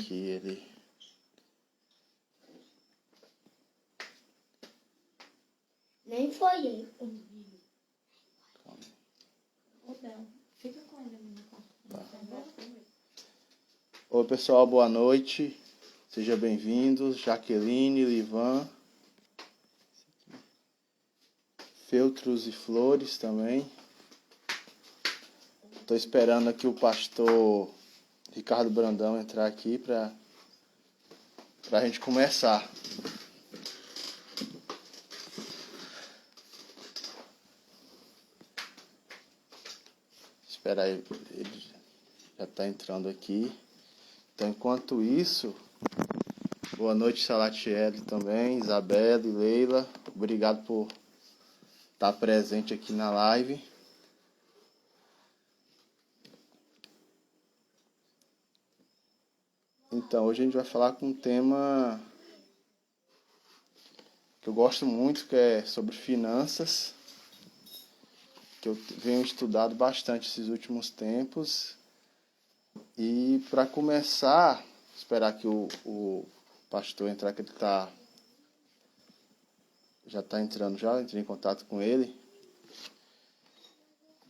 aqui ele. Nem foi ele. Calma. Ô, Bel, fica com ele ali no quarto. Oi, pessoal, boa noite. Sejam bem-vindos. Jaqueline, Livan. Feltros e Flores também. Estou esperando aqui o pastor Ricardo Brandão entrar aqui para a gente começar. Espera aí, ele já está entrando aqui. Então, enquanto isso, boa noite, Salatiele também, Isabela e Leila. Obrigado por estar presente aqui na live. Então, hoje a gente vai falar com um tema que eu gosto muito, que é sobre finanças, que eu venho estudado bastante esses últimos tempos. E para começar, esperar que o pastor entrar, que ele já está entrando já, entrei em contato com ele.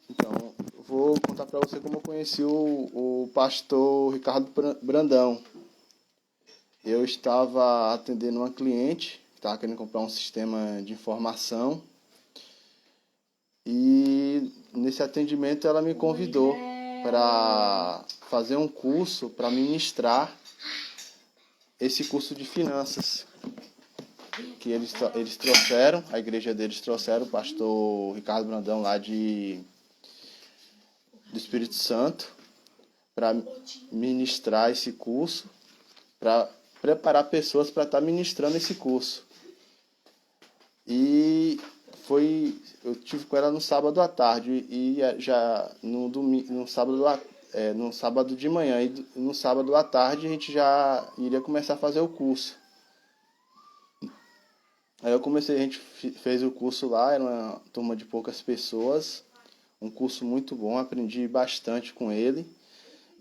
Então, eu vou contar para você como eu conheci o pastor Ricardo Brandão. Eu estava atendendo uma cliente que estava querendo comprar um sistema de informação. E nesse atendimento ela me convidou para fazer um curso, para ministrar esse curso de finanças que eles trouxeram, a igreja deles trouxeram, o pastor Ricardo Brandão lá do Espírito Santo, para ministrar esse curso, para preparar pessoas para estar ministrando esse curso. E eu tive com ela no sábado à tarde e já no sábado de manhã e no sábado à tarde a gente já iria começar a fazer o curso. Aí a gente fez o curso lá, era uma turma de poucas pessoas, um curso muito bom, aprendi bastante com ele.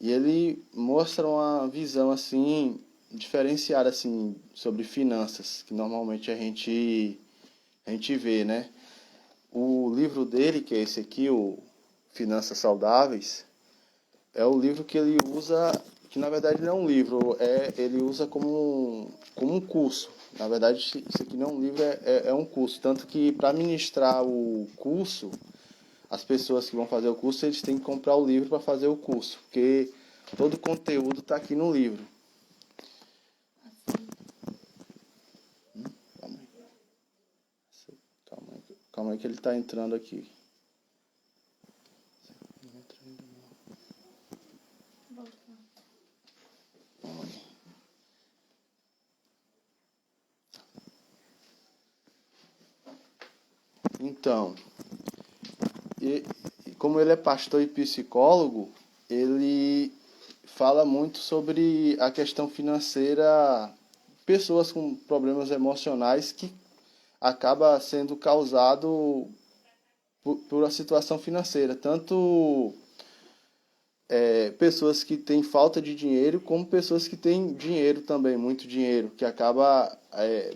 E ele mostra uma visão assim diferenciada assim sobre finanças, que normalmente a gente vê, né? O livro dele, que é esse aqui, o Finanças Saudáveis, é o livro que ele usa, que na verdade não é um livro, ele usa como um curso. Na verdade, isso aqui não é um livro, é um curso. Tanto que para ministrar o curso, as pessoas que vão fazer o curso, eles têm que comprar o livro para fazer o curso, porque todo o conteúdo está aqui no livro. Calma aí que ele está entrando aqui. Então, como ele é pastor e psicólogo, ele fala muito sobre a questão financeira, pessoas com problemas emocionais que acaba sendo causado por a situação financeira, tanto pessoas que têm falta de dinheiro, como pessoas que têm dinheiro também, muito dinheiro, que acaba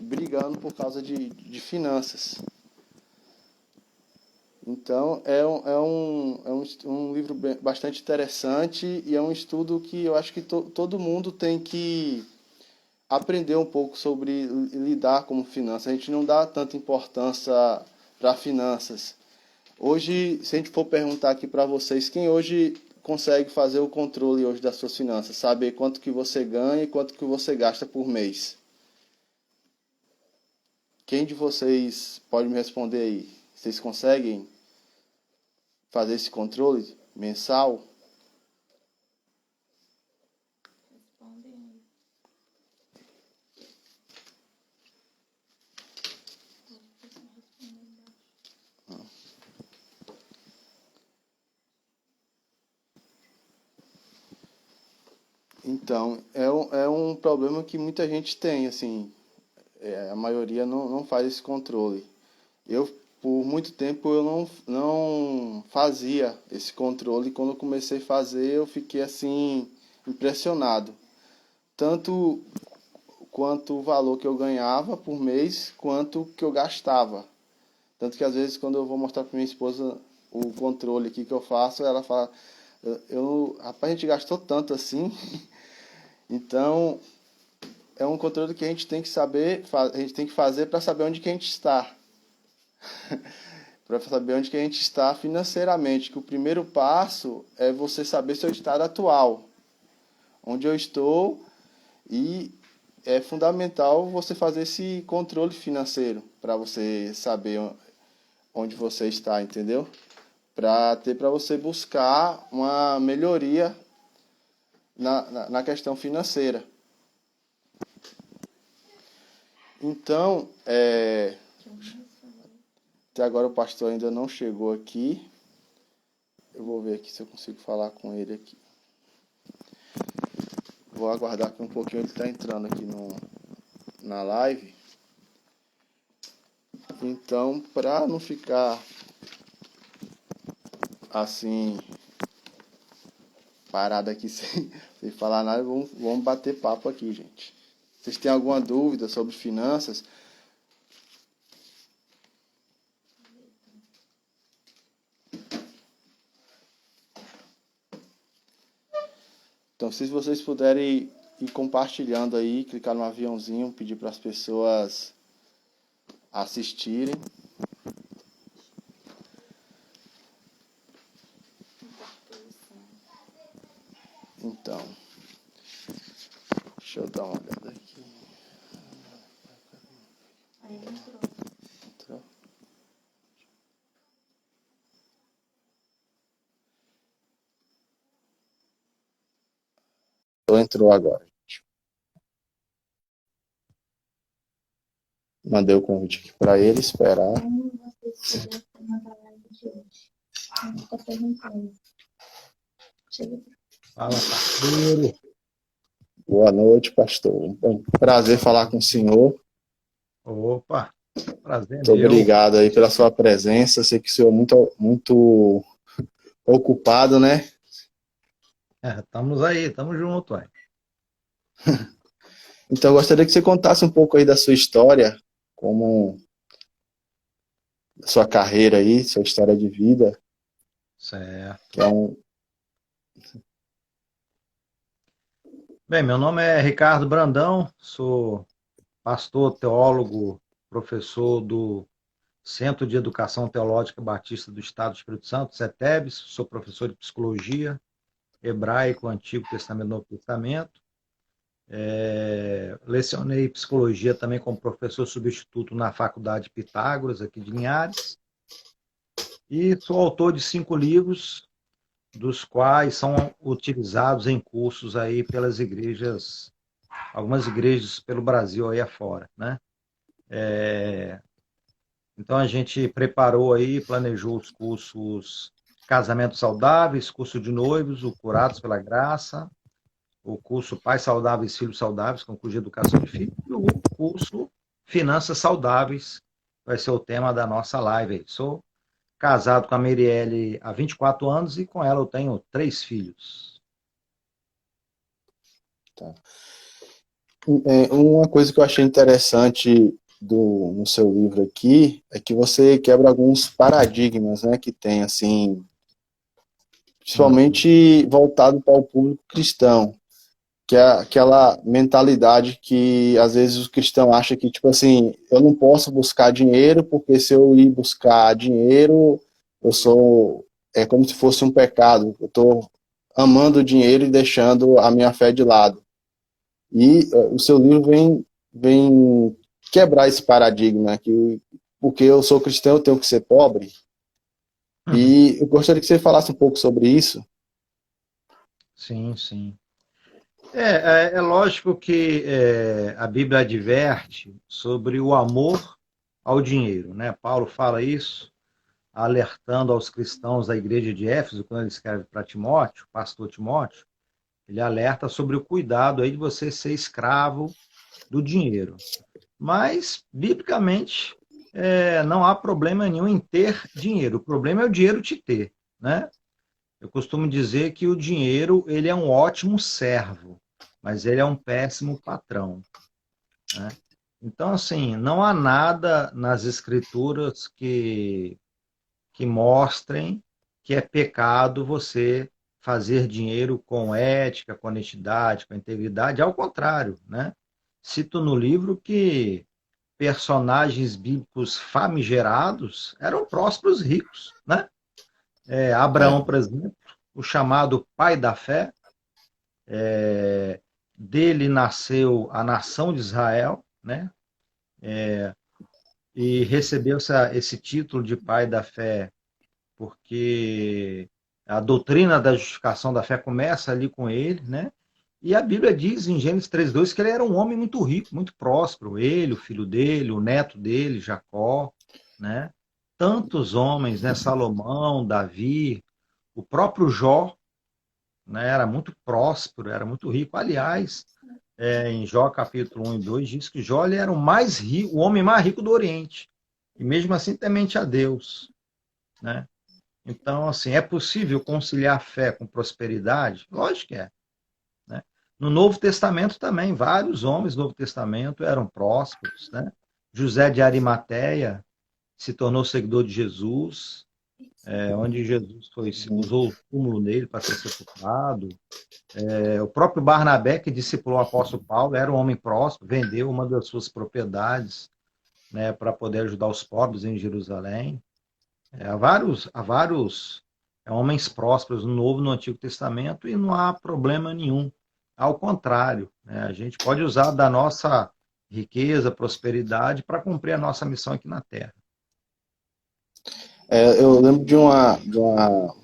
brigando por causa de finanças. Então, é um livro bastante interessante e é um estudo que eu acho que todo mundo tem que aprender um pouco sobre lidar com finanças. A gente não dá tanta importância para finanças. Hoje, se a gente for perguntar aqui para vocês, quem hoje consegue fazer o controle hoje das suas finanças? Saber quanto que você ganha e quanto que você gasta por mês? Quem de vocês pode me responder aí? Vocês conseguem fazer esse controle mensal? Então, é um problema que muita gente tem, assim, a maioria não faz esse controle. Por muito tempo, eu não fazia esse controle, e quando eu comecei a fazer, eu fiquei, assim, impressionado. tanto quanto o valor que eu ganhava por mês, quanto que eu gastava. Tanto que às vezes quando eu vou mostrar para minha esposa o controle aqui que eu faço, ela fala, rapaz, a gente gastou tanto assim. Então, é um controle que a gente tem que saber, a gente tem que fazer para saber onde que a gente está. Para saber onde que a gente está financeiramente, que o primeiro passo é você saber seu estado atual, onde eu estou, e é fundamental você fazer esse controle financeiro para você saber onde você está, entendeu? Para você buscar uma melhoria na questão financeira. Então, até agora o pastor ainda não chegou aqui. Eu vou ver aqui se eu consigo falar com ele aqui. Vou aguardar aqui um pouquinho, ele está entrando aqui na live. Então, para não ficar assim parado aqui sem falar nada, vamos bater papo aqui, gente. Vocês têm alguma dúvida sobre finanças? Então, se vocês puderem ir compartilhando aí, clicar no aviãozinho, pedir para as pessoas assistirem. Então, deixa eu dar uma olhada aqui. Aí entrou. Entrou? Entrou agora, gente. Mandei o convite aqui para ele esperar. Como vocês puderam na live de hoje? A gente está perguntando. Chega. Fala, parceiro. Boa noite, pastor. Um prazer falar com o senhor. Opa, prazer Muito meu. obrigado aí pela sua presença. Sei que o senhor é muito ocupado, né? Estamos aí, estamos juntos, aí. Então, eu gostaria que você contasse um pouco aí da sua história, como da sua carreira aí, sua história de vida. Certo. Que é um... Bem, meu nome é Ricardo Brandão, sou pastor, teólogo, professor do Centro de Educação Teológica Batista do Estado do Espírito Santo, CETEBS, sou professor de psicologia, hebraico, Antigo Testamento e Novo Testamento. Lecionei psicologia também como professor substituto na Faculdade Pitágoras, aqui de Linhares. E sou autor de 5 livros, dos quais são utilizados em cursos aí pelas igrejas, algumas igrejas pelo Brasil aí afora, né? Então a gente preparou aí, planejou os cursos Casamentos Saudáveis, curso de noivos, o Curados pela Graça, o curso Pais Saudáveis, Filhos Saudáveis, com curso de educação de filhos, e o curso Finanças Saudáveis, vai ser o tema da nossa live aí. Sou casado com a Merielle há 24 anos e com ela eu tenho 3 filhos. Tá. Uma coisa que eu achei interessante no seu livro aqui é que você quebra alguns paradigmas, né, que tem, assim, principalmente voltado para o público cristão, que é aquela mentalidade que às vezes o cristão acha que, tipo assim, eu não posso buscar dinheiro, porque se eu ir buscar dinheiro, é como se fosse um pecado, eu estou amando o dinheiro e deixando a minha fé de lado. E o seu livro vem quebrar esse paradigma, que porque eu sou cristão, eu tenho que ser pobre. E eu gostaria que você falasse um pouco sobre isso. Sim, sim. É lógico que a Bíblia adverte sobre o amor ao dinheiro, né? Paulo fala isso, alertando aos cristãos da igreja de Éfeso, quando ele escreve para Timóteo, pastor Timóteo, ele alerta sobre o cuidado aí de você ser escravo do dinheiro. Mas, biblicamente, não há problema nenhum em ter dinheiro. O problema é o dinheiro te ter, né? Eu costumo dizer que o dinheiro ele é um ótimo servo, mas ele é um péssimo patrão, né? Então, assim, não há nada nas escrituras que mostrem que é pecado você fazer dinheiro com ética, com honestidade, com integridade. Ao contrário, né? Cito no livro que personagens bíblicos famigerados eram prósperos ricos, né? Abraão, por exemplo, o chamado pai da fé, dele nasceu a nação de Israel, né? E recebeu esse título de pai da fé porque a doutrina da justificação da fé começa ali com ele, né? E a Bíblia diz em Gênesis 3:2 que ele era um homem muito rico, muito próspero. Ele, o filho dele, o neto dele, Jacó, né? Tantos homens, né? Salomão, Davi, o próprio Jó, né? Era muito próspero, era muito rico. Aliás, em Jó capítulo 1 e 2 diz que Jó ele era o mais rico, o homem mais rico do Oriente. E mesmo assim temente a Deus, né? Então, assim, é possível conciliar fé com prosperidade? Lógico que é, né? No Novo Testamento também, vários homens do Novo Testamento eram prósperos, né? José de Arimateia se tornou seguidor de Jesus, onde Jesus usou o túmulo nele para ser sepultado. O próprio Barnabé, que discipulou o apóstolo Paulo, era um homem próspero, vendeu uma das suas propriedades, né, para poder ajudar os pobres em Jerusalém. Há vários homens prósperos no Novo e no Antigo Testamento e não há problema nenhum. Ao contrário, né, a gente pode usar da nossa riqueza, prosperidade para cumprir a nossa missão aqui na Terra. Eu lembro de um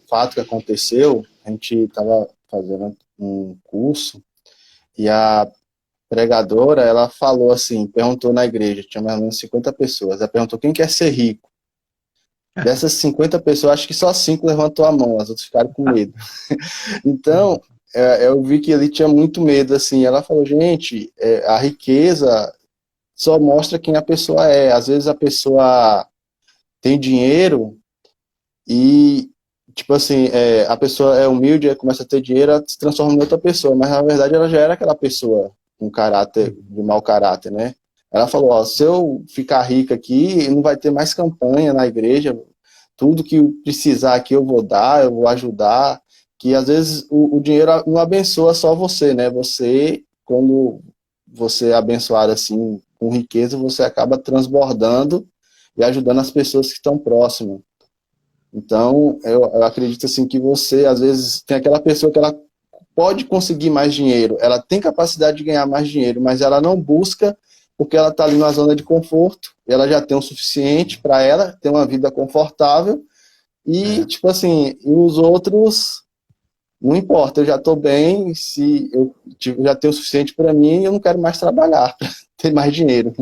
fato que aconteceu. A gente estava fazendo um curso e a pregadora, ela falou assim, perguntou na igreja, tinha mais ou menos 50 pessoas, ela perguntou quem quer ser rico. Dessas 50 pessoas, acho que só 5 levantou a mão, as outras ficaram com medo. Então, eu vi que ele tinha muito medo, assim, ela falou, gente, a riqueza só mostra quem a pessoa é. Às vezes a pessoa tem dinheiro e, tipo assim, a pessoa é humilde, começa a ter dinheiro, ela se transforma em outra pessoa, mas na verdade ela já era aquela pessoa com caráter, de mau caráter, né? Ela falou, ó, se eu ficar rica aqui, não vai ter mais campanha na igreja, tudo que precisar aqui eu vou dar, eu vou ajudar, que às vezes o dinheiro não abençoa só você, né? Você, quando você é abençoado assim, com riqueza, você acaba transbordando e ajudando as pessoas que estão próximas. Então, eu acredito assim que você, às vezes, tem aquela pessoa que ela pode conseguir mais dinheiro, ela tem capacidade de ganhar mais dinheiro, mas ela não busca porque ela está ali na zona de conforto, ela já tem o suficiente para ela ter uma vida confortável e, tipo assim, e os outros, não importa, eu já estou bem, se eu já tenho o suficiente para mim, eu não quero mais trabalhar para ter mais dinheiro.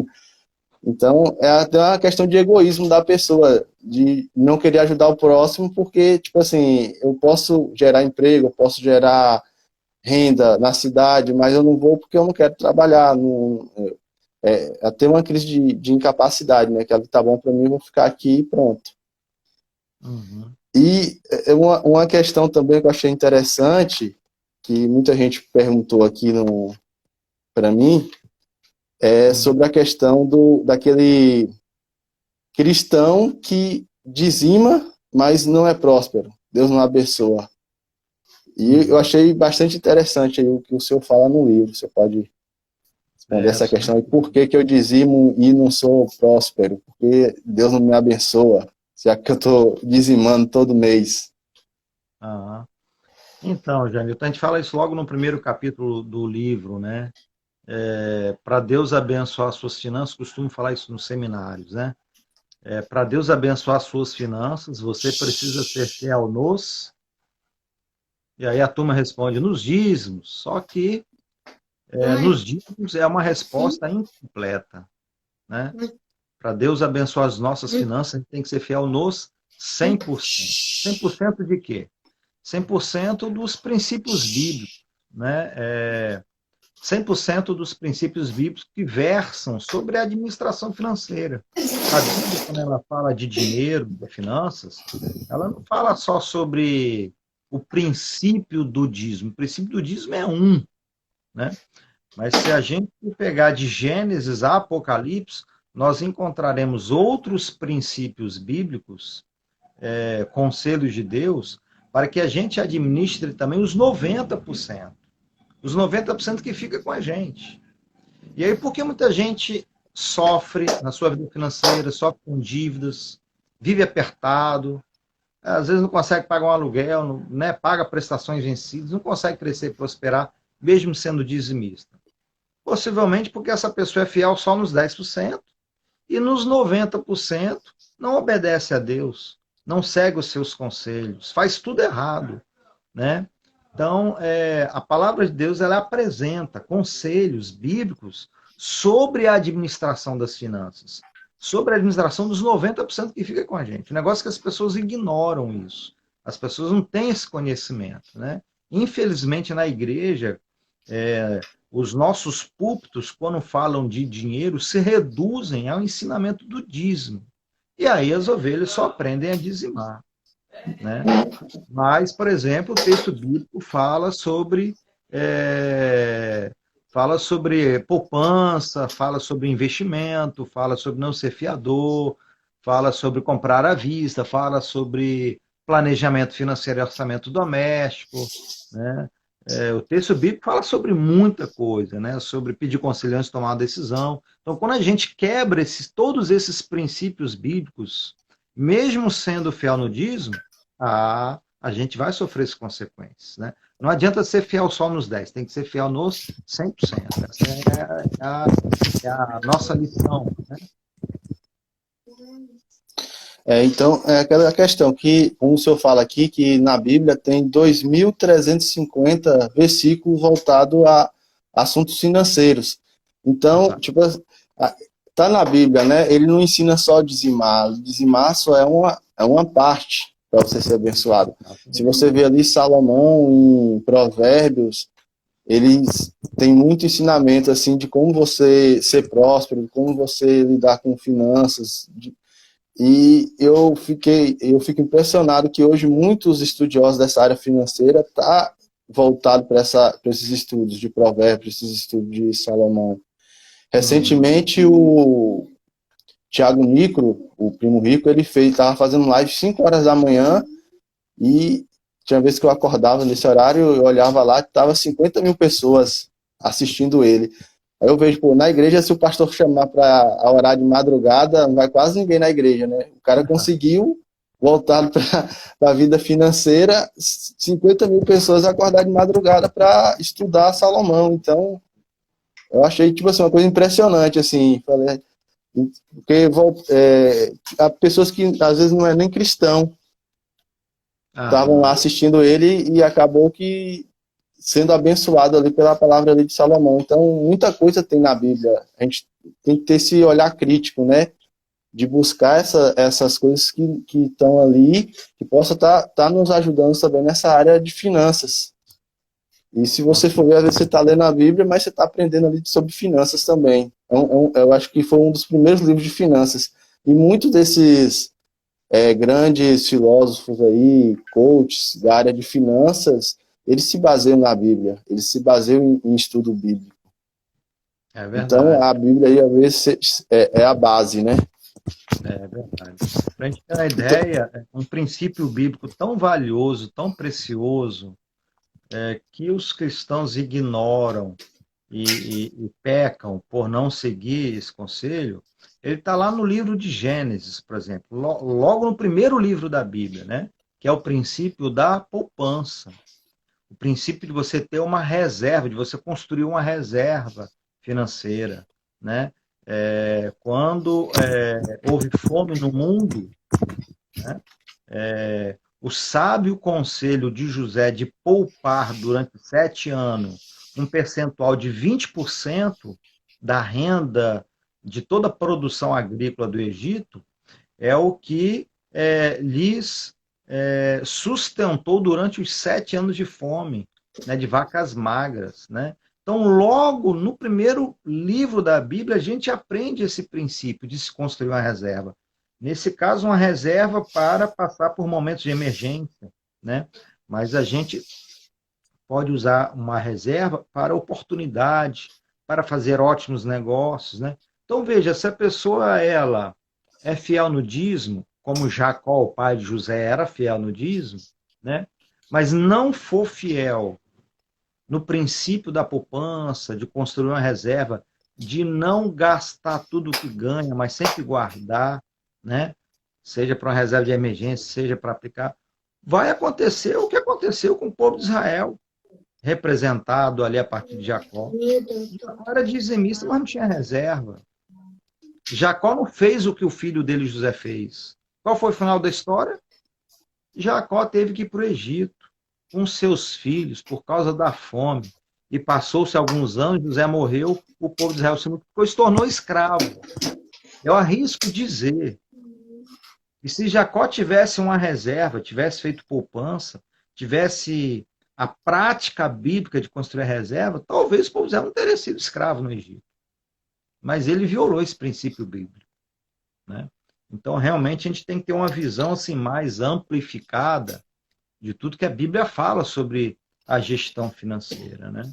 Então, é até uma questão de egoísmo da pessoa, de não querer ajudar o próximo, porque, tipo assim, eu posso gerar emprego, eu posso gerar renda na cidade, mas eu não vou porque eu não quero trabalhar. Até uma crise de incapacidade, né? Que ela tá bom para mim, eu vou ficar aqui e pronto. Uhum. E uma questão também que eu achei interessante, que muita gente perguntou aqui para mim, sobre a questão daquele cristão que dizima, mas não é próspero. Deus não abençoa. E eu achei bastante interessante aí o que o senhor fala no livro. Você pode responder essa questão. E por que eu dizimo e não sou próspero? Porque Deus não me abençoa, já que eu estou dizimando todo mês. Então, Janilton, a gente fala isso logo no primeiro capítulo do livro, né? Para Deus abençoar suas finanças, costumo falar isso nos seminários, né? Para Deus abençoar suas finanças, você precisa ser fiel nos... E aí a turma responde, nos dízimos. Só que nos dízimos é uma resposta incompleta, né? Para Deus abençoar as nossas finanças, a gente tem que ser fiel nos 100%. 100% de quê? 100% dos princípios bíblicos, né? 100% dos princípios bíblicos que versam sobre a administração financeira. A Bíblia, quando ela fala de dinheiro, de finanças, ela não fala só sobre o princípio do dízimo. O princípio do dízimo é um, né? Mas se a gente pegar de Gênesis a Apocalipse, nós encontraremos outros princípios bíblicos, conselhos de Deus, para que a gente administre também os 90%. Os 90% que fica com a gente. E aí, por que muita gente sofre na sua vida financeira, sofre com dívidas, vive apertado, às vezes não consegue pagar um aluguel, né, paga prestações vencidas, não consegue crescer e prosperar, mesmo sendo dizimista? Possivelmente porque essa pessoa é fiel só nos 10% e nos 90% não obedece a Deus, não segue os seus conselhos, faz tudo errado, né? Então, a palavra de Deus, ela apresenta conselhos bíblicos sobre a administração das finanças, sobre a administração dos 90% que fica com a gente. O negócio é que as pessoas ignoram isso. As pessoas não têm esse conhecimento, né? Infelizmente, na igreja, os nossos púlpitos, quando falam de dinheiro, se reduzem ao ensinamento do dízimo. E aí as ovelhas só aprendem a dizimar, né? Mas, por exemplo, o texto bíblico fala sobre poupança, fala sobre investimento, fala sobre não ser fiador, fala sobre comprar à vista, fala sobre planejamento financeiro e orçamento doméstico, né? O texto bíblico fala sobre muita coisa, né? Sobre pedir conselho antes de tomar uma decisão. Então, quando a gente quebra todos esses princípios bíblicos, mesmo sendo fiel no dízimo, a gente vai sofrer as consequências, né? Não adianta ser fiel só nos 10, tem que ser fiel nos 100%. Essa é a nossa lição, né? Então, é aquela questão que, como o senhor fala aqui, que na Bíblia tem 2.350 versículos voltados a assuntos financeiros. Então, Exato. tipo, tá na Bíblia, né? Ele não ensina só a dizimar. Dizimar só é uma parte para você ser abençoado. Se você vê ali Salomão em Provérbios, eles têm muito ensinamento assim de como você ser próspero, de como você lidar com finanças. E eu fico impressionado que hoje muitos estudiosos dessa área financeira tá voltado para esses estudos de Provérbios, esses estudos de Salomão. Recentemente, o Thiago Nicro, o Primo Rico, ele estava fazendo live 5 horas da manhã e tinha vezes que eu acordava nesse horário, eu olhava lá, estava 50 mil pessoas assistindo ele. Aí eu vejo, na igreja, se o pastor chamar para orar de madrugada, não vai quase ninguém na igreja, né? O cara conseguiu voltar para a vida financeira, 50 mil pessoas acordar de madrugada para estudar Salomão. Então, eu achei, tipo assim, uma coisa impressionante, assim, falei, porque há pessoas que às vezes não é nem cristão, estavam lá assistindo ele e acabou que sendo abençoado ali pela palavra ali de Salomão. Então, muita coisa tem na Bíblia. A gente tem que ter esse olhar crítico, né? De buscar essas coisas que estão ali, que possa estar nos ajudando também nessa área de finanças. E se você for ver, às vezes você está lendo a Bíblia, mas você está aprendendo ali sobre finanças também. Eu acho que foi um dos primeiros livros de finanças. E muitos desses grandes filósofos aí, coaches da área de finanças, eles se baseiam na Bíblia, eles se baseiam em estudo bíblico. É verdade. Então, a Bíblia aí, às vezes, é a base, né? É verdade. Para a gente ter uma ideia, um princípio bíblico tão valioso, tão precioso, que os cristãos ignoram e pecam por não seguir esse conselho, ele está lá no livro de Gênesis, por exemplo, logo no primeiro livro da Bíblia, né? Que é o princípio da poupança. O princípio de você ter uma reserva, de você construir uma reserva financeira, né? Quando houve fome no mundo, né? O sábio conselho de José de poupar durante 7 anos um percentual de 20% da renda de toda a produção agrícola do Egito é o que lhes sustentou durante os 7 anos de fome, né, de vacas magras, né? Então, logo no primeiro livro da Bíblia, a gente aprende esse princípio de se construir uma reserva. Nesse caso, uma reserva para passar por momentos de emergência, né? Mas a gente pode usar uma reserva para oportunidade, para fazer ótimos negócios, né? Então, veja, se a pessoa ela é fiel no dízimo, como Jacó, o pai de José, era fiel no dízimo, né? Mas não for fiel no princípio da poupança, de construir uma reserva, de não gastar tudo que ganha, mas sempre guardar, né? Seja para uma reserva de emergência, seja para aplicar, vai acontecer o que aconteceu com o povo de Israel, representado ali a partir de Jacó. Meu Deus, Jacó era dizimista, mas não tinha reserva. Jacó não fez o que o filho dele, José, fez. Qual foi o final da história? Jacó teve que ir para o Egito com seus filhos por causa da fome. E passou-se alguns anos, José morreu, o povo de Israel se multiplicou e se tornou escravo. Eu arrisco dizer que se Jacó tivesse uma reserva, tivesse feito poupança, tivesse a prática bíblica de construir a reserva, talvez o povo de Israel não teria sido escravo no Egito. Mas ele violou esse princípio bíblico, né? Então, realmente, a gente tem que ter uma visão assim, mais amplificada de tudo que a Bíblia fala sobre a gestão financeira, né?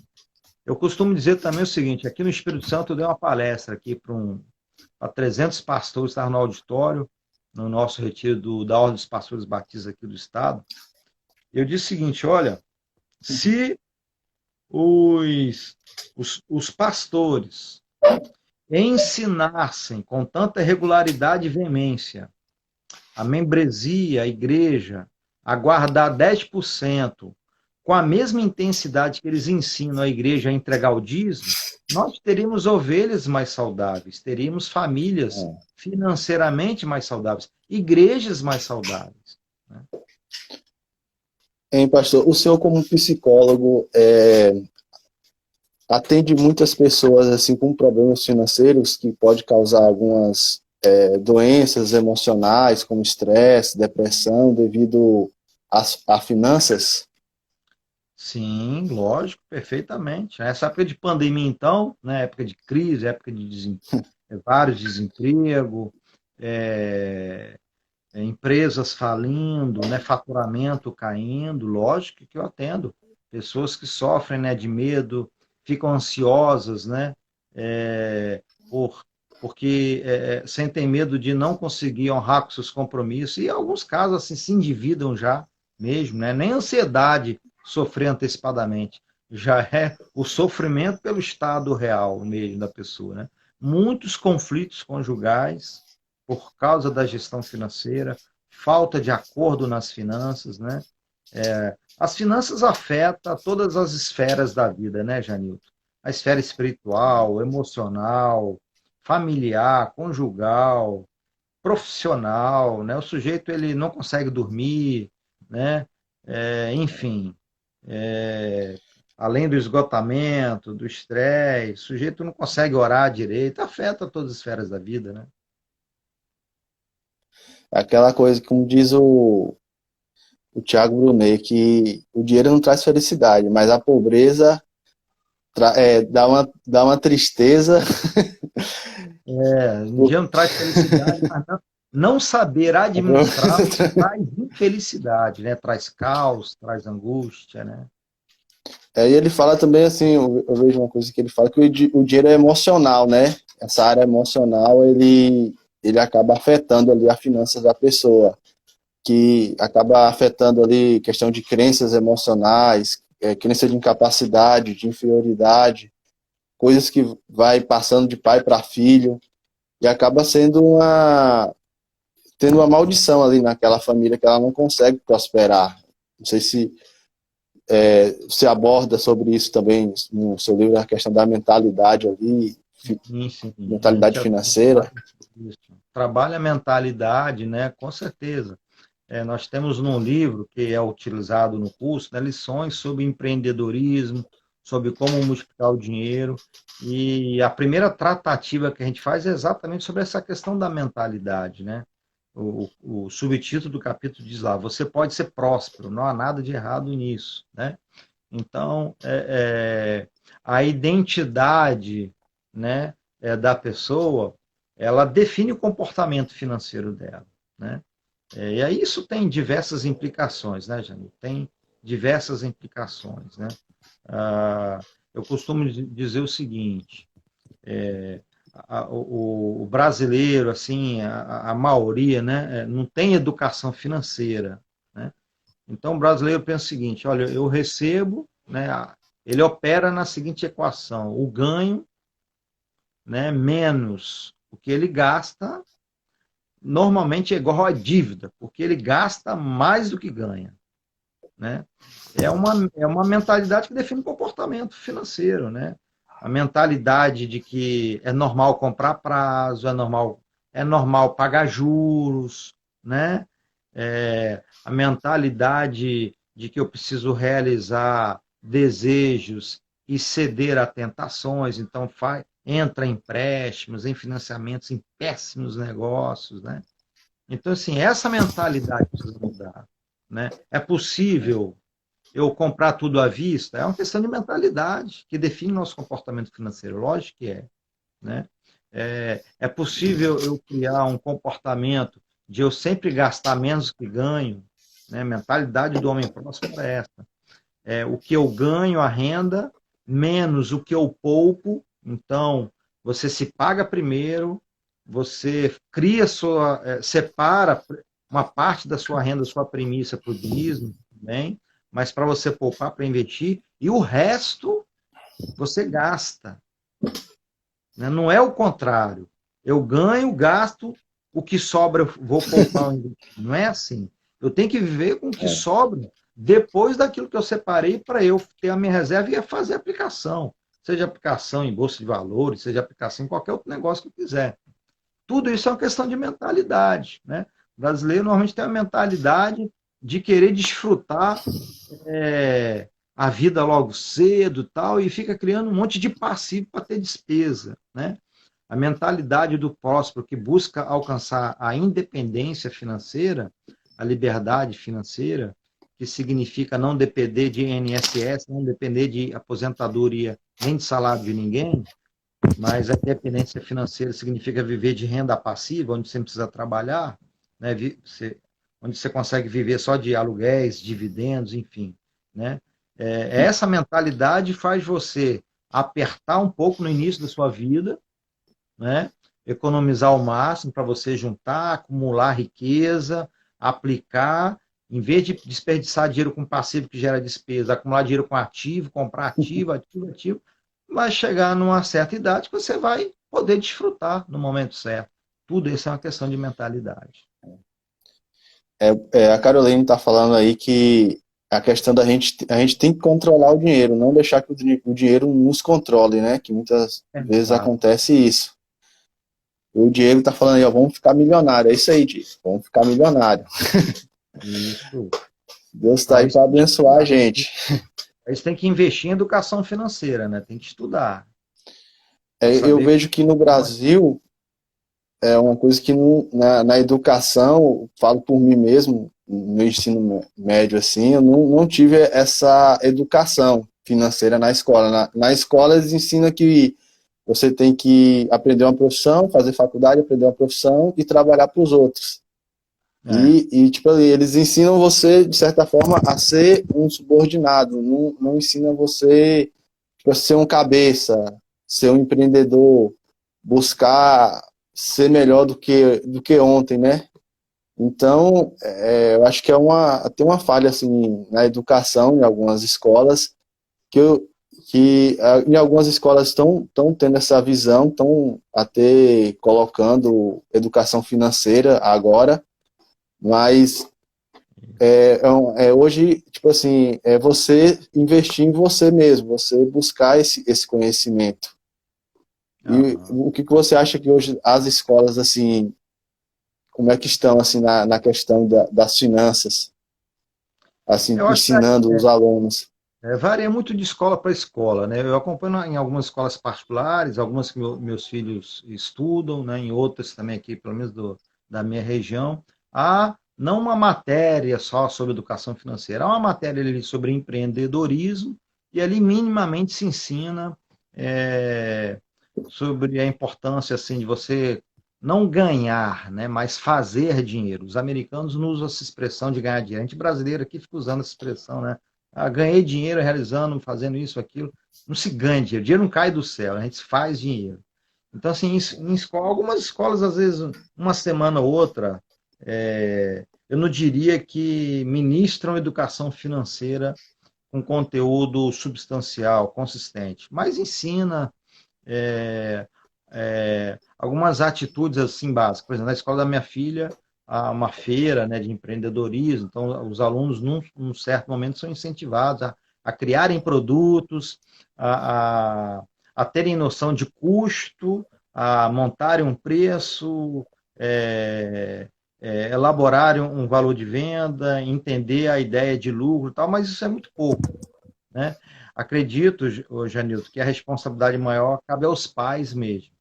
Eu costumo dizer também o seguinte, aqui no Espírito Santo eu dei uma palestra aqui para 300 pastores, estavam no auditório, no nosso retiro da Ordem dos Pastores Batistas aqui do Estado. Eu disse o seguinte, olha, se os pastores ensinassem com tanta regularidade e veemência a membresia, a igreja, a guardar 10%, com a mesma intensidade que eles ensinam a igreja a entregar o dízimo, nós teríamos ovelhas mais saudáveis, teríamos famílias financeiramente mais saudáveis, igrejas mais saudáveis, né? Hein, pastor, o senhor como psicólogo atende muitas pessoas assim com problemas financeiros que pode causar algumas doenças emocionais, como estresse, depressão, devido a finanças? Sim, lógico, perfeitamente. Essa época de pandemia, então, né, época de crise, época de vários desemprego, empresas falindo, né, faturamento caindo, lógico que eu atendo. Pessoas que sofrem, né, de medo, ficam ansiosas, né, porque sentem medo de não conseguir honrar com seus compromissos, e em alguns casos assim, se endividam já mesmo, né? Nem ansiedade sofrer antecipadamente, já é o sofrimento pelo estado real mesmo da pessoa, né? Muitos conflitos conjugais por causa da gestão financeira, falta de acordo nas finanças, né? As finanças afetam todas as esferas da vida, né, Janilton? A esfera espiritual, emocional, familiar, conjugal, profissional, né? O sujeito ele não consegue dormir, né? Enfim, além do esgotamento, do estresse, o sujeito não consegue orar direito, afeta todas as esferas da vida, né? Aquela coisa, como diz o Thiago Brunet, que o dinheiro não traz felicidade, mas a pobreza dá uma tristeza. Um dia não traz felicidade, mas não saber administrar traz infelicidade, né? Traz caos, traz angústia, né? E ele fala também assim, eu vejo uma coisa que ele fala, que o dinheiro é emocional, né? Essa área emocional, ele acaba afetando ali as finanças da pessoa, que acaba afetando ali questão de crenças emocionais, crença de incapacidade, de inferioridade, coisas que vai passando de pai para filho, e acaba tendo uma maldição ali naquela família que ela não consegue prosperar. Não sei se você aborda sobre isso também no seu livro, a questão da mentalidade ali, Sim. mentalidade financeira. Trabalha a mentalidade, né? Com certeza. Nós temos num livro que é utilizado no curso, né, lições sobre empreendedorismo, sobre como multiplicar o dinheiro, e a primeira tratativa que a gente faz é exatamente sobre essa questão da mentalidade, né? O subtítulo do capítulo diz lá, você pode ser próspero, não há nada de errado nisso, né? Então, a identidade, né, da pessoa, ela define o comportamento financeiro dela, né? E aí isso tem diversas implicações, né, Jânio? Tem diversas implicações, né? Eu costumo dizer o seguinte, o brasileiro, assim, a maioria, né, não tem educação financeira, né? Então, o brasileiro pensa o seguinte, olha, eu recebo, né, ele opera na seguinte equação, o ganho, né, menos o que ele gasta, normalmente é igual a dívida, porque ele gasta mais do que ganha, né? É uma mentalidade que define o comportamento financeiro, né? A mentalidade de que é normal comprar prazo, é normal pagar juros, né? A mentalidade de que eu preciso realizar desejos e ceder a tentações, então entra em empréstimos, em financiamentos, em péssimos negócios, né? Então, assim, essa mentalidade precisa mudar, né? É possível eu comprar tudo à vista? É uma questão de mentalidade que define nosso comportamento financeiro. Lógico que é, né? É possível eu criar um comportamento de eu sempre gastar menos que ganho, né? A mentalidade do homem próspero é essa. O que eu ganho, a renda, menos o que eu poupo. Então, você se paga primeiro, você separa uma parte da sua renda, sua premissa para o dízimo também, mas para você poupar para investir, e o resto você gasta, né? Não é o contrário. Eu ganho, gasto, o que sobra eu vou poupar ou investir. Não é assim. Eu tenho que viver com o que sobra depois daquilo que eu separei para eu ter a minha reserva e fazer aplicação. Seja aplicação em bolsa de valores, seja aplicação em qualquer outro negócio que eu quiser. Tudo isso é uma questão de mentalidade, né? O brasileiro normalmente tem a mentalidade de querer desfrutar a vida logo cedo e tal, e fica criando um monte de passivo para ter despesa, né? A mentalidade do próspero que busca alcançar a independência financeira, a liberdade financeira, que significa não depender de INSS, não depender de aposentadoria, nem de salário de ninguém, mas a independência financeira significa viver de renda passiva, onde você não precisa trabalhar, né? Onde você consegue viver só de aluguéis, dividendos, enfim, né? Essa mentalidade faz você apertar um pouco no início da sua vida, né? Economizar o máximo para você juntar, acumular riqueza, aplicar, em vez de desperdiçar dinheiro com passivo que gera despesa, acumular dinheiro com ativo, comprar ativo, vai chegar numa certa idade que você vai poder desfrutar no momento certo. Tudo isso é uma questão de mentalidade. A Caroline está falando aí que a questão a gente tem que controlar o dinheiro, não deixar que o dinheiro nos controle, né? Que muitas vezes acontece isso. O Diego está falando aí, ó, vamos ficar milionário. É isso aí, Diego, vamos ficar milionário. Isso. Deus está aí para abençoar a gente. Aí você tem que investir em educação financeira, né? Tem que estudar. Eu vejo que no Brasil é uma coisa que na educação, falo por mim mesmo, no ensino médio assim, eu não tive essa educação financeira na escola. Na escola eles ensinam que você tem que aprender uma profissão, fazer faculdade, aprender uma profissão e trabalhar para os outros. E tipo, eles ensinam você, de certa forma, a ser um subordinado. Não ensinam você a ser um cabeça, ser um empreendedor, buscar ser melhor do que ontem, né? Então, eu acho que tem uma falha assim, na educação em algumas escolas, que em algumas escolas estão tendo essa visão, estão até colocando educação financeira agora, mas hoje, tipo assim, é você investir em você mesmo, você buscar esse conhecimento. E o que você acha que hoje as escolas, assim, como é que estão assim, na questão das finanças, assim, ensinando os alunos? Varia muito de escola para escola, né? Eu acompanho em algumas escolas particulares, algumas que meus filhos estudam, né? Em outras também aqui, pelo menos da minha região. Há não uma matéria só sobre educação financeira, há uma matéria ali sobre empreendedorismo e ali minimamente se ensina sobre a importância assim, de você não ganhar, né? Mas fazer dinheiro. Os americanos não usam essa expressão de ganhar dinheiro. A gente brasileiro aqui fica usando essa expressão, né? ganhei dinheiro realizando, fazendo isso, aquilo. Não se ganha dinheiro. Dinheiro não cai do céu, a gente faz dinheiro. Então, assim, algumas escolas, às vezes, uma semana ou outra, eu não diria que ministram educação financeira com conteúdo substancial, consistente, mas ensina algumas atitudes assim básicas. Por exemplo, na escola da minha filha, há uma feira, né, de empreendedorismo, então os alunos, num certo momento, são incentivados a criarem produtos, a, a, a terem noção de custo, a montarem um preço, elaborarem um valor de venda, entender a ideia de lucro e tal, mas isso é muito pouco, né? Acredito, Janilton, que a responsabilidade maior cabe aos pais mesmo,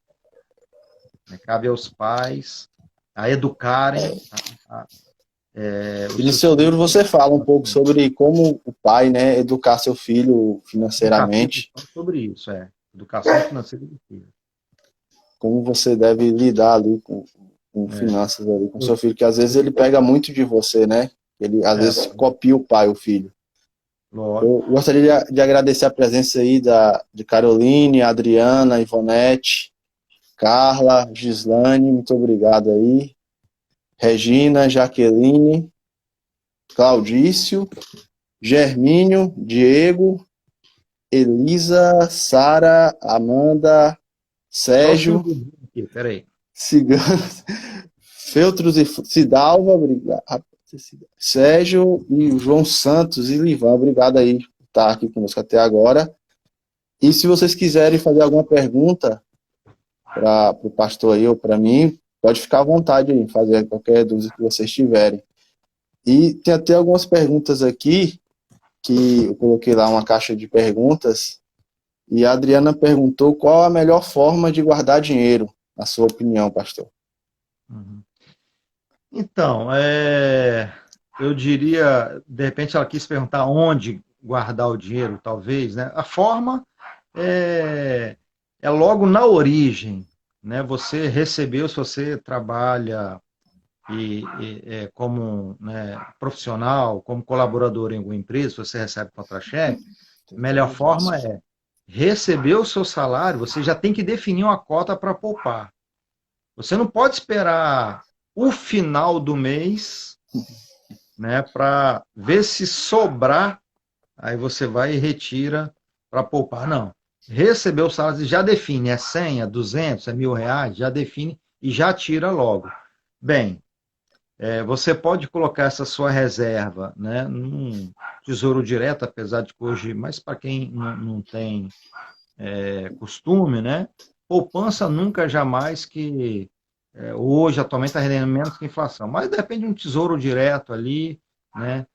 né? Cabe aos pais a educarem E os no seus seu livro filhos. você fala um pouco sobre como o pai, né, educar seu filho Tem um capítulo financeiramente, só sobre isso, educação financeira do filho. como você deve lidar ali com É, finanças ali com seu filho, que às vezes ele pega muito de você, né? Ele às vezes copia o pai, o filho. lógico. Eu gostaria de agradecer a presença aí de Caroline, Adriana, Ivonete, Carla, Gislane, muito obrigado aí. Regina, Jaqueline, Claudício, Germínio, Diego, Elisa, Sara, Amanda, Só os Sérgio, finzinhos aqui, peraí. Ciganos, Feltros e Cidalva, obrigado. Sérgio e o João Santos e Livan, obrigado aí por estar aqui conosco até agora. E se vocês quiserem fazer alguma pergunta para o pastor aí ou para mim, pode ficar à vontade aí, fazer qualquer dúvida que vocês tiverem. E tem até algumas perguntas aqui, que eu coloquei lá uma caixa de perguntas, e a Adriana perguntou qual a melhor forma de guardar dinheiro, na sua opinião, pastor. Uhum. Então, eu diria, de repente ela quis perguntar onde guardar o dinheiro, talvez, né? A forma é logo na origem, né? Você recebeu, se você trabalha como, né, profissional, como colaborador em alguma empresa, se você recebe contra-cheque, a melhor forma é receber o seu salário, você já tem que definir uma cota para poupar. Você não pode esperar o final do mês, né, para ver se sobrar, aí você vai e retira para poupar. Não. Recebeu o salário, já define, é 100, é 200, é R$ 1.000, já define e já tira logo. Bem, você pode colocar essa sua reserva, né, num tesouro direto, apesar de que hoje, mas para quem não tem costume, né, poupança nunca jamais que hoje atualmente está rendendo menos que a inflação, mas depende de um tesouro direto ali, né,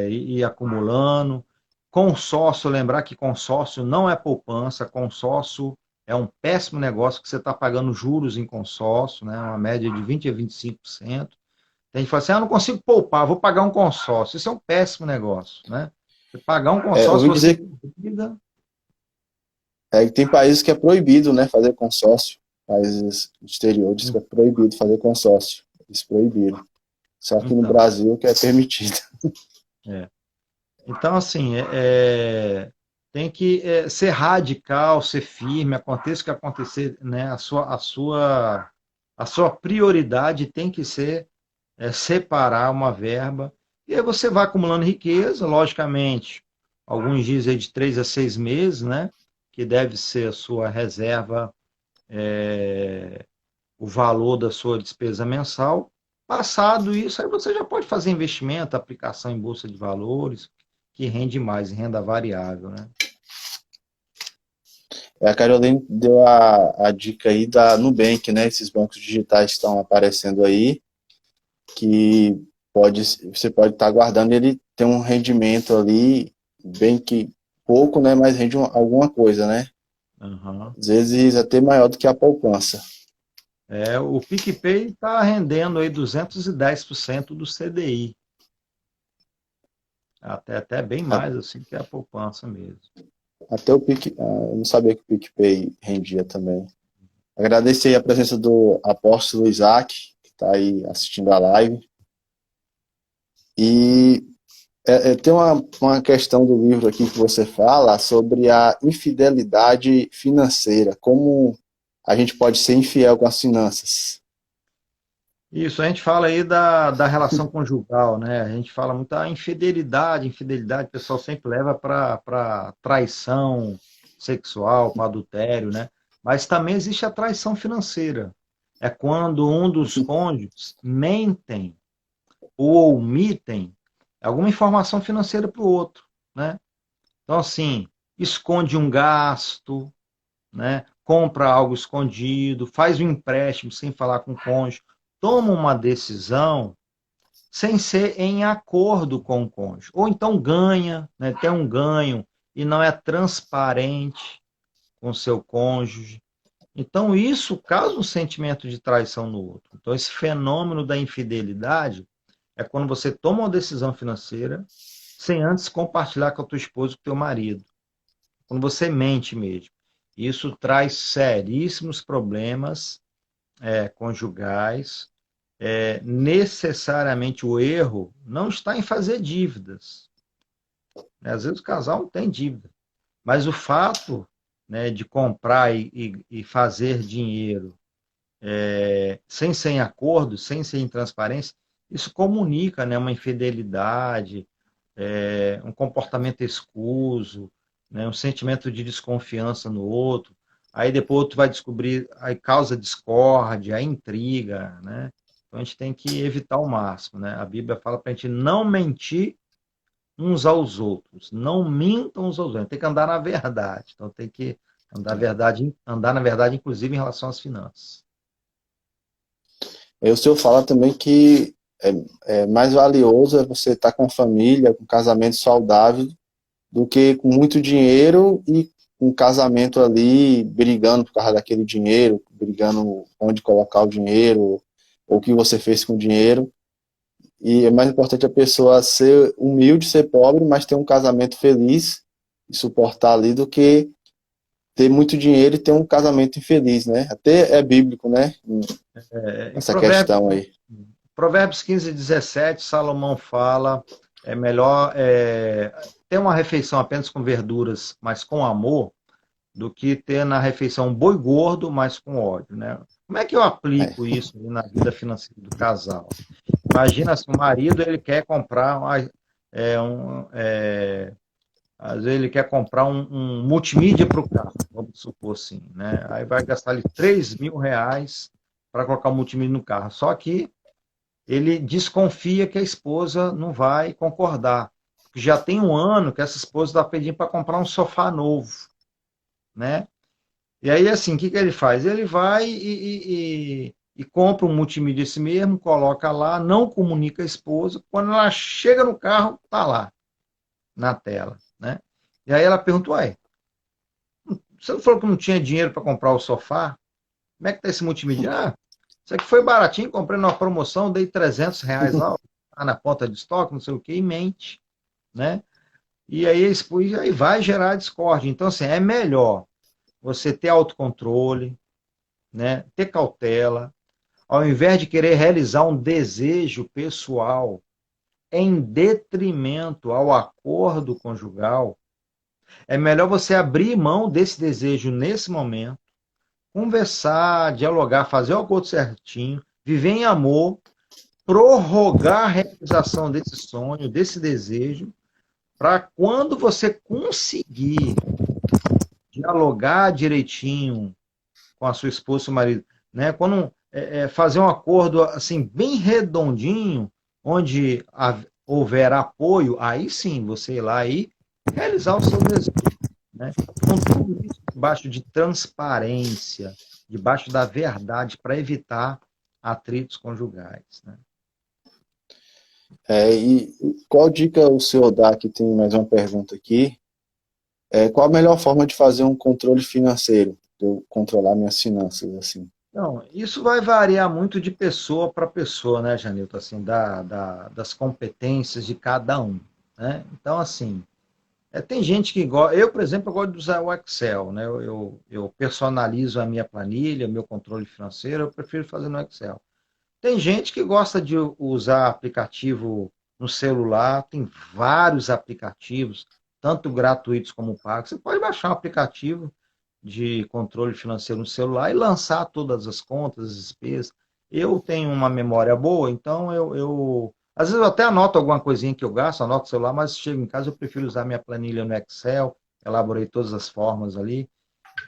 e acumulando. Consórcio, lembrar que consórcio não é poupança, consórcio é um péssimo negócio que você está pagando juros em consórcio, né, uma média de 20 a 25%. Tem gente que fala assim, não consigo poupar, vou pagar um consórcio. Isso é um péssimo negócio, né? Você pagar um Eu consórcio, ouvi você dizer que tem países que é proibido, né, fazer consórcio. Países exteriores que é proibido fazer consórcio. Eles proibiram. Só que no Então, Brasil que é permitido. é. Então, assim, tem que ser radical, ser firme, aconteça o que acontecer, né? A sua prioridade tem que ser separar uma verba, e aí você vai acumulando riqueza, logicamente, alguns dizem de 3 a 6 meses, né? Que deve ser a sua reserva, o valor da sua despesa mensal. Passado isso, aí você já pode fazer investimento, aplicação em bolsa de valores, que rende mais, renda variável, né? A Caroline deu a dica aí da Nubank, né? Esses bancos digitais que estão aparecendo aí, que você pode estar guardando, ele tem um rendimento ali, bem que pouco, né? Mas rende alguma coisa, né? Uhum. Às vezes até maior do que a poupança. O PicPay está rendendo aí 210% do CDI. Até bem mais assim que a poupança mesmo. Até eu não sabia que o PicPay rendia também. Agradecer aí a presença do apóstolo Isaac, que está aí assistindo a live. E Tem uma questão do livro aqui que você fala sobre a infidelidade financeira, como a gente pode ser infiel com as finanças. Isso, a gente fala aí da relação conjugal, né? A gente fala muito da infidelidade, o pessoal sempre leva para traição sexual, para adultério, né? Mas também existe a traição financeira. É quando um dos cônjuges mentem ou omitem alguma informação financeira para o outro, né? Então, assim, esconde um gasto, né? Compra algo escondido, faz um empréstimo sem falar com o cônjuge, toma uma decisão sem ser em acordo com o cônjuge. Ou então ganha, né? Tem um ganho e não é transparente com o seu cônjuge. Então, isso causa um sentimento de traição no outro. Então, esse fenômeno da infidelidade é quando você toma uma decisão financeira sem antes compartilhar com a tua esposa ou com o teu marido. Quando você mente mesmo. Isso traz seríssimos problemas conjugais. Necessariamente o erro não está em fazer dívidas. Às vezes o casal não tem dívida. Mas o fato, né, de comprar e fazer dinheiro sem ser em acordo, sem ser em transparência, isso comunica, né, uma infidelidade, um comportamento escuso, né, um sentimento de desconfiança no outro. Aí depois tu vai descobrir, aí causa discórdia, intriga, né? Então a gente tem que evitar ao máximo, né? A Bíblia fala para a gente não mentir uns aos outros, não mintam uns aos outros, tem que andar na verdade. Então tem que andar na verdade, inclusive em relação às finanças. Aí o senhor fala também que é mais valioso é você estar com família, com casamento saudável, do que com muito dinheiro e um casamento ali brigando por causa daquele dinheiro, brigando onde colocar o dinheiro, ou o que você fez com o dinheiro. E é mais importante a pessoa ser humilde, ser pobre, mas ter um casamento feliz e suportar ali do que ter muito dinheiro e ter um casamento infeliz, né? Até é bíblico, né? Em Essa questão aí. Provérbios 15:17, Salomão fala, é melhor ter uma refeição apenas com verduras, mas com amor, do que ter na refeição um boi gordo, mas com ódio, né? Como é que eu É. aplico isso na vida financeira do casal? Imagina se o marido ele quer comprar às vezes ele quer comprar um multimídia para o carro, vamos supor assim, né? Aí vai gastar ali R$ 3.000 para colocar o multimídia no carro. Só que ele desconfia que a esposa não vai concordar. Porque já tem um ano que essa esposa está pedindo para comprar um sofá novo, né? E aí, assim, o que ele faz? Ele vai e compra um multimídia esse mesmo, coloca lá, não comunica a esposa. Quando ela chega no carro, tá lá, na tela, né? E aí ela pergunta, ué, você não falou que não tinha dinheiro para comprar o sofá? Como é que tá esse multimídia? Ah, isso aqui foi baratinho, comprei numa promoção, dei R$ 300 lá, tá na ponta de estoque, não sei o que, e mente, né? E aí vai gerar discórdia. Então, assim, é melhor você ter autocontrole, né? Ter cautela, ao invés de querer realizar um desejo pessoal em detrimento ao acordo conjugal, é melhor você abrir mão desse desejo nesse momento, conversar, dialogar, fazer o acordo certinho, viver em amor, prorrogar a realização desse sonho, desse desejo, para quando você conseguir dialogar direitinho com a sua esposa ou marido, né? Quando fazer um acordo assim bem redondinho, onde houver apoio, aí sim você ir lá e realizar o seu desejo, né? Com tudo isso debaixo de transparência, debaixo da verdade, para evitar atritos conjugais, né? E qual dica o senhor dá? Aqui tem mais uma pergunta aqui. Qual a melhor forma de fazer um controle financeiro? De eu controlar minhas finanças, assim. Então, isso vai variar muito de pessoa para pessoa, né, Janilton? Assim, das competências de cada um, né? Então, assim, tem gente que gosta. Eu, por exemplo, eu gosto de usar o Excel, né? Eu personalizo a minha planilha, o meu controle financeiro, eu prefiro fazer no Excel. Tem gente que gosta de usar aplicativo no celular, tem vários aplicativos, tanto gratuitos como pagos. Você pode baixar um aplicativo de controle financeiro no celular e lançar todas as contas, as despesas. Eu tenho uma memória boa, então às vezes eu até anoto alguma coisinha que eu gasto, anoto no celular, mas chego em casa eu prefiro usar minha planilha no Excel, elaborei todas as formas ali.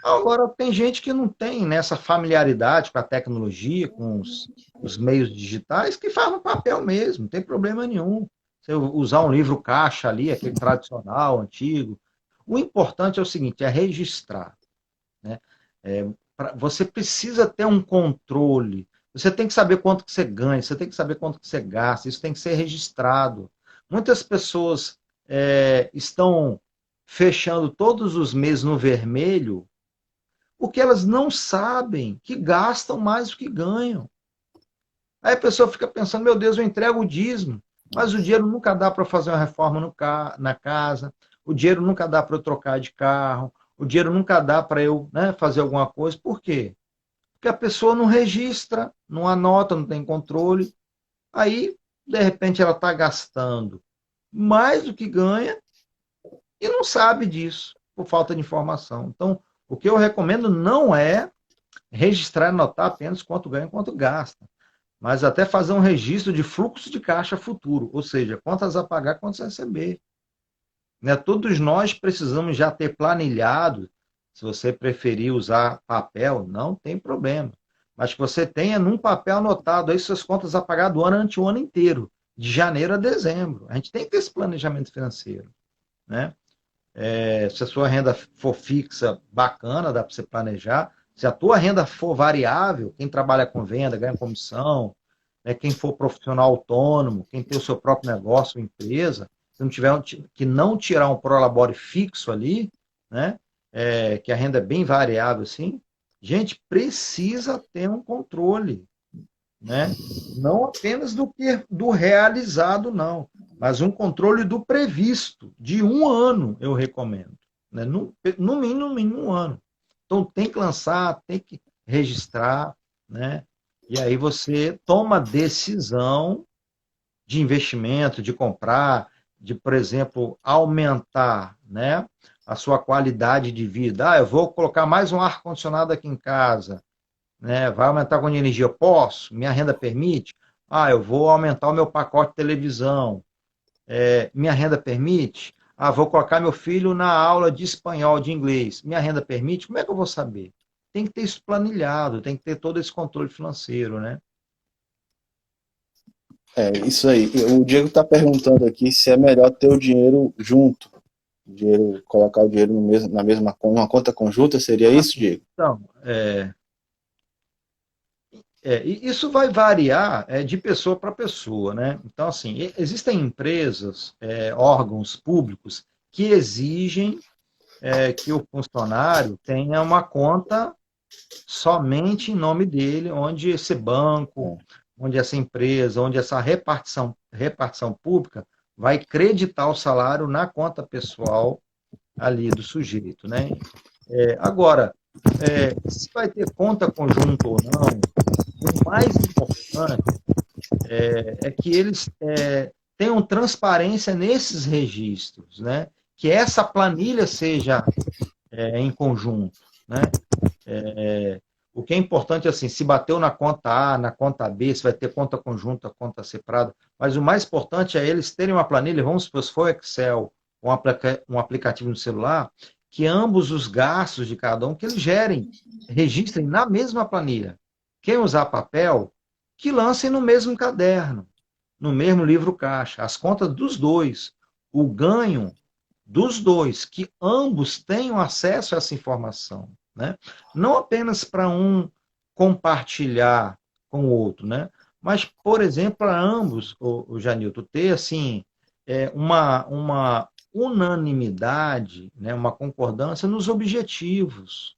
Agora, tem gente que não tem nessa familiaridade com a tecnologia, com os meios digitais, que faz no papel mesmo, não tem problema nenhum. Você usar um livro caixa ali, aquele tradicional, antigo. O importante é o seguinte, é registrar. Né? Você precisa ter um controle. Você tem que saber quanto que você ganha, você tem que saber quanto que você gasta, isso tem que ser registrado. Muitas pessoas estão fechando todos os meses no vermelho, porque elas não sabem que gastam mais do que ganham. Aí a pessoa fica pensando, meu Deus, eu entrego o dízimo, mas o dinheiro nunca dá para fazer uma reforma na casa, o dinheiro nunca dá para eu trocar de carro, o dinheiro nunca dá para eu, né, fazer alguma coisa. Por quê? Porque a pessoa não registra, não anota, não tem controle. Aí, de repente, ela está gastando mais do que ganha e não sabe disso, por falta de informação. Então, o que eu recomendo não é registrar e anotar apenas quanto ganha e quanto gasta, mas até fazer um registro de fluxo de caixa futuro, ou seja, quantas a pagar, quantas a receber. Né? Todos nós precisamos já ter planilhado, se você preferir usar papel, não tem problema, mas que você tenha num papel anotado aí suas contas a pagar durante o ano inteiro, de janeiro a dezembro. A gente tem que ter esse planejamento financeiro. Né? Se a sua renda for fixa, bacana, dá para você planejar. Se a tua renda for variável, quem trabalha com venda, ganha comissão, né, quem for profissional autônomo, quem tem o seu próprio negócio, empresa, se não tiver que não tirar um prolabore fixo ali, né, que a renda é bem variável assim, gente, precisa ter um controle. Né? Não apenas do realizado, não, mas um controle do previsto, de um ano, eu recomendo. Né? No mínimo um ano. Então tem que lançar, tem que registrar, né? E aí você toma decisão de investimento, de comprar, de, por exemplo, aumentar, né, a sua qualidade de vida. Eu vou colocar mais um ar-condicionado aqui em casa. Né? Vai aumentar com energia? Eu posso? Minha renda permite? Eu vou aumentar o meu pacote de televisão. Minha renda permite? Vou colocar meu filho na aula de espanhol, de inglês. Minha renda permite? Como é que eu vou saber? Tem que ter isso planilhado, tem que ter todo esse controle financeiro, né? Isso aí. O Diego está perguntando aqui se é melhor ter o dinheiro junto. Colocar o dinheiro na mesma conta, uma conta conjunta, seria isso, Diego? Então, isso vai variar de pessoa para pessoa, né? Então, assim, existem empresas, órgãos públicos que exigem que o funcionário tenha uma conta somente em nome dele, onde esse banco, onde essa empresa, onde essa repartição pública vai creditar o salário na conta pessoal ali do sujeito, né? Agora, se vai ter conta conjunta ou não, o mais importante é que eles tenham transparência nesses registros, né? Que essa planilha seja em conjunto, né? O que é importante, assim, se bateu na conta A, na conta B, se vai ter conta conjunta, conta separada, mas o mais importante é eles terem uma planilha, vamos supor, se for Excel, um aplicativo no celular, que ambos os gastos de cada um, que eles registrem na mesma planilha. Quem usar papel, que lancem no mesmo caderno, no mesmo livro caixa, as contas dos dois, o ganho dos dois, que ambos tenham acesso a essa informação. Né? Não apenas para um compartilhar com o outro, né? Mas, por exemplo, para ambos, o Janilton, ter assim, uma unanimidade, né? Uma concordância nos objetivos,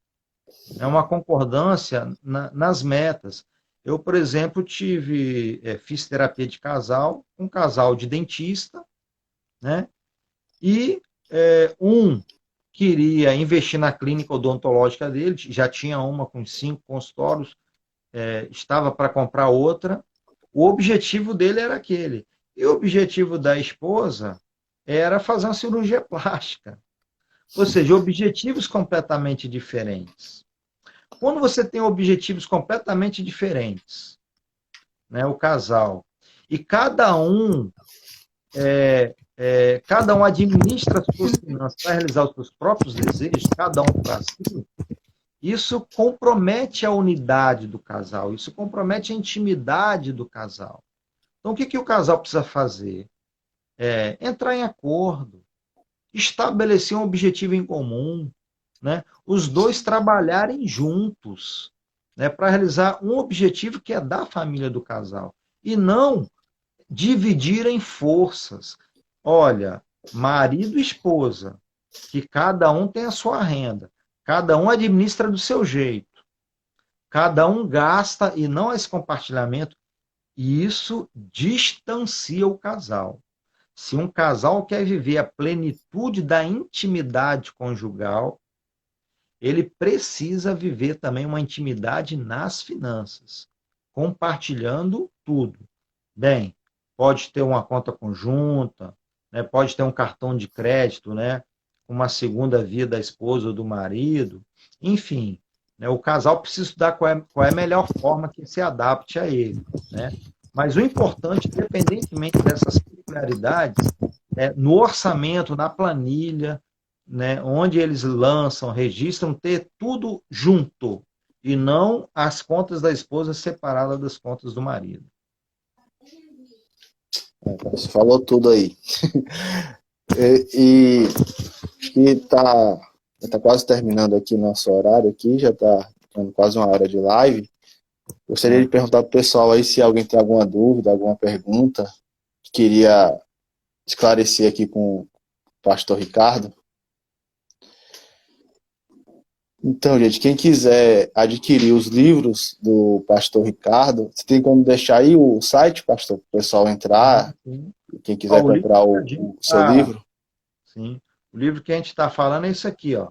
uma concordância nas metas. Eu, por exemplo, fiz terapia de casal, um casal de dentista, né? E um queria investir na clínica odontológica dele, já tinha uma com 5 consultórios, estava para comprar outra. O objetivo dele era aquele. E o objetivo da esposa era fazer uma cirurgia plástica. Ou seja, objetivos completamente diferentes. Quando você tem objetivos completamente diferentes, né, o casal, e cada um administra as suas finanças para realizar os seus próprios desejos, cada um para si, isso compromete a unidade do casal, isso compromete a intimidade do casal. Então, o que o casal precisa fazer? Entrar em acordo, estabelecer um objetivo em comum, né? Os dois trabalharem juntos, né, para realizar um objetivo que é da família do casal, e não dividirem forças. Olha, marido e esposa, que cada um tem a sua renda, cada um administra do seu jeito, cada um gasta e não há esse compartilhamento, e isso distancia o casal. Se um casal quer viver a plenitude da intimidade conjugal, ele precisa viver também uma intimidade nas finanças, compartilhando tudo. Bem, pode ter uma conta conjunta, né, pode ter um cartão de crédito, né, uma segunda via da esposa ou do marido, enfim, né, o casal precisa estudar qual é a melhor forma que se adapte a ele, né? Mas o importante, independentemente dessas peculiaridades, é no orçamento, na planilha, né, onde eles lançam, registram, ter tudo junto e não as contas da esposa separadas das contas do marido. Você falou tudo aí. E acho que tá quase terminando aqui nosso horário aqui, já tá dando quase uma hora de live. Gostaria de perguntar pro pessoal aí se alguém tem alguma dúvida, alguma pergunta que queria esclarecer aqui com o pastor Ricardo. Então, gente, quem quiser adquirir os livros do pastor Ricardo, você tem como deixar aí o site, pastor, para o pessoal entrar, quem quiser comprar o seu livro? Sim, o livro que a gente está falando é esse aqui, ó.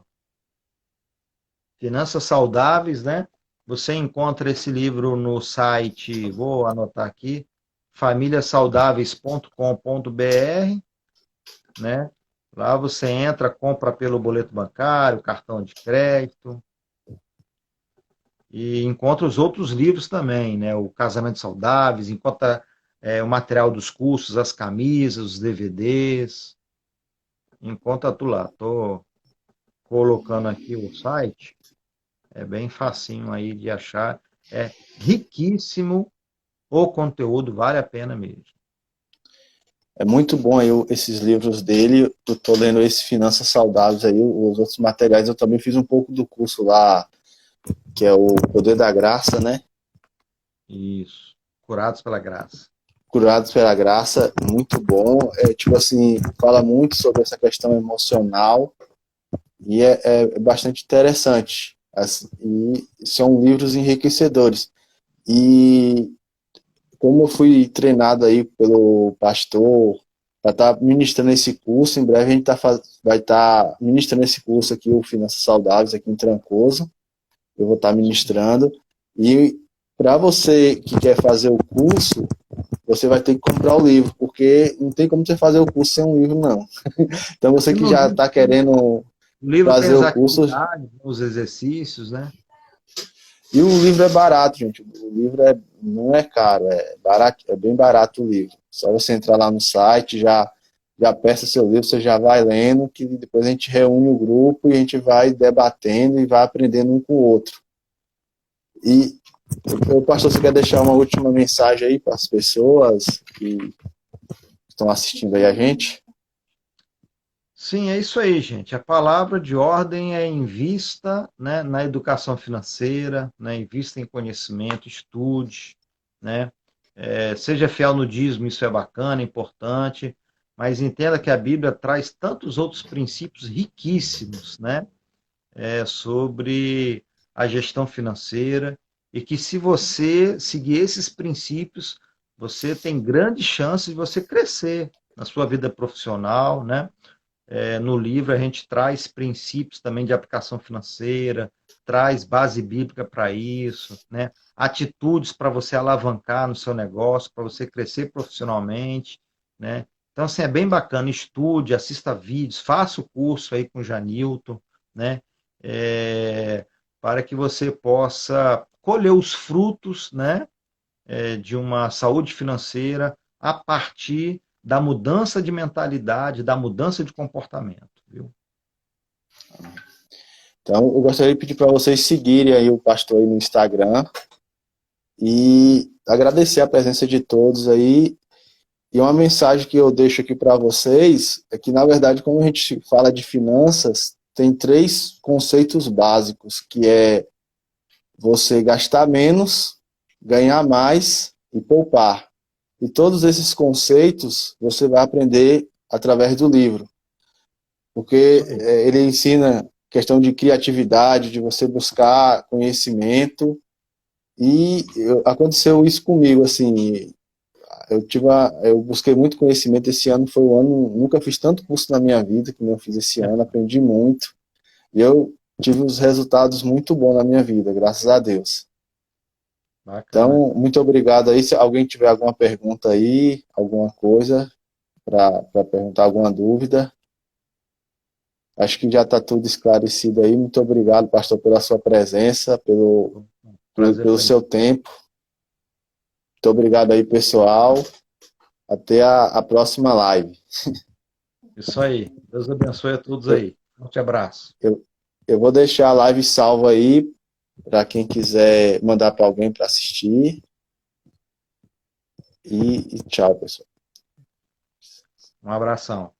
Finanças Saudáveis, né? Você encontra esse livro no site, vou anotar aqui, famíliasaudáveis.com.br, né? Lá você entra, compra pelo boleto bancário, cartão de crédito, e encontra os outros livros também, né? O Casamento Saudáveis, encontra o material dos cursos, as camisas, os DVDs, encontra tudo lá. Estou colocando aqui o site, é bem facinho aí de achar, é riquíssimo o conteúdo, vale a pena mesmo. É muito bom aí esses livros dele, eu estou lendo esse Finanças Saudáveis aí, os outros materiais, eu também fiz um pouco do curso lá, que é o Poder da Graça, né? Isso, Curados pela Graça. Curados pela Graça, muito bom, tipo assim, fala muito sobre essa questão emocional, e é bastante interessante, assim, e são livros enriquecedores, e como eu fui treinado aí pelo pastor para estar ministrando esse curso, em breve a gente vai estar ministrando esse curso aqui, o Finanças Saudáveis, aqui em Trancoso. Eu vou estar ministrando. E para você que quer fazer o curso, você vai ter que comprar o livro, porque não tem como você fazer o curso sem um livro, não. Então você que já está querendo fazer o curso... Os exercícios, né? E o livro é barato, gente. O livro não é caro, é barato, é bem barato o livro. Só você entrar lá no site, já peça seu livro, você já vai lendo, que depois a gente reúne o grupo e a gente vai debatendo e vai aprendendo um com o outro. E, pastor, você quer deixar uma última mensagem aí para as pessoas que estão assistindo aí a gente? Sim, é isso aí, gente. A palavra de ordem é invista, né, na educação financeira, né, invista em conhecimento, estude, né, seja fiel no dízimo, isso é bacana, importante, mas entenda que a Bíblia traz tantos outros princípios riquíssimos, né, sobre a gestão financeira, e que se você seguir esses princípios, você tem grandes chances de você crescer na sua vida profissional, né? No livro a gente traz princípios também de aplicação financeira, traz base bíblica para isso, né? Atitudes para você alavancar no seu negócio, para você crescer profissionalmente né? Então, assim, é bem bacana, estude, assista vídeos, faça o curso aí com o Janilton, né? Para que você possa colher os frutos, né? De uma saúde financeira a partir da mudança de mentalidade, da mudança de comportamento, viu? Então, eu gostaria de pedir para vocês seguirem aí o pastor aí no Instagram e agradecer a presença de todos aí. E uma mensagem que eu deixo aqui para vocês é que, na verdade, quando a gente fala de finanças, tem 3 conceitos básicos, que é você gastar menos, ganhar mais e poupar. E todos esses conceitos você vai aprender através do livro, porque ele ensina questão de criatividade, de você buscar conhecimento, e aconteceu isso comigo, assim, eu busquei muito conhecimento esse ano, foi um ano, nunca fiz tanto curso na minha vida que eu fiz esse ano, aprendi muito, e eu tive uns resultados muito bons na minha vida, graças a Deus. Bacana. Então, muito obrigado aí. Se alguém tiver alguma pergunta aí, alguma coisa para perguntar, alguma dúvida. Acho que já está tudo esclarecido aí. Muito obrigado, pastor, pela sua presença, pelo seu tempo. Muito obrigado aí, pessoal. Até a próxima live. Isso aí. Deus abençoe a todos aí. Um forte abraço. Eu vou deixar a live salva aí para quem quiser mandar para alguém para assistir. E tchau, pessoal. Um abração.